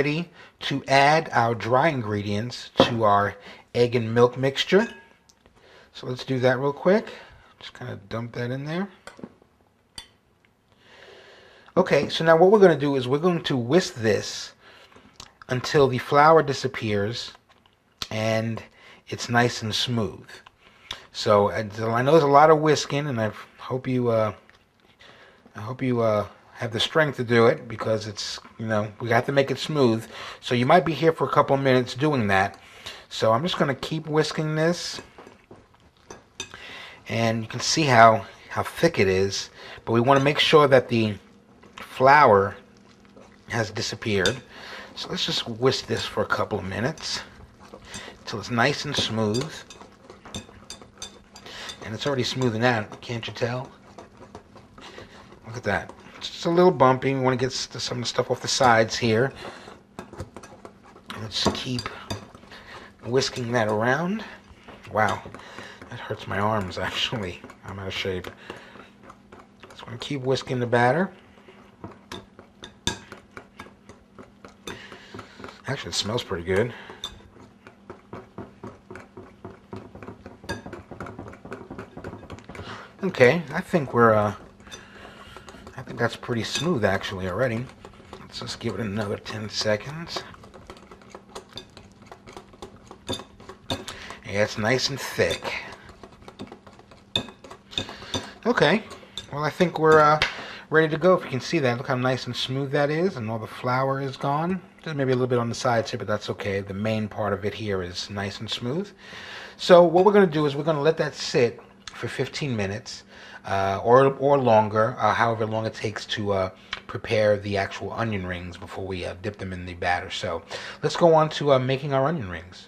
Ready to add our dry ingredients to our egg and milk mixture. So let's do that real quick. Just kind of dump that in there. Okay, so now what we're going to do is we're going to whisk this until the flour disappears and it's nice and smooth. So I know there's a lot of whisking, and I hope you have the strength to do it, because it's, we have to make it smooth. So you might be here for a couple of minutes doing that. So I'm just going to keep whisking this, and you can see how thick it is, but we want to make sure that the flour has disappeared. So let's just whisk this for a couple of minutes until it's nice and smooth. And it's already smoothing out, can't you tell? Look at that. It's just a little bumpy. We want to get some of the stuff off the sides here. Let's keep whisking that around. Wow, that hurts my arms actually. I'm out of shape. So I'm going to keep whisking the batter. Actually, it smells pretty good. Okay, I think that's pretty smooth actually already. Let's just give it another 10 seconds. Yeah, it's nice and thick. Okay, well, I think we're ready to go. If you can see that, look how nice and smooth that is, and all the flour is gone. There's maybe a little bit on the sides here, but that's okay. The main part of it here is nice and smooth. So what we're going to do is we're going to let that sit for 15 minutes or longer, however long it takes to prepare the actual onion rings before we dip them in the batter. So let's go on to making our onion rings.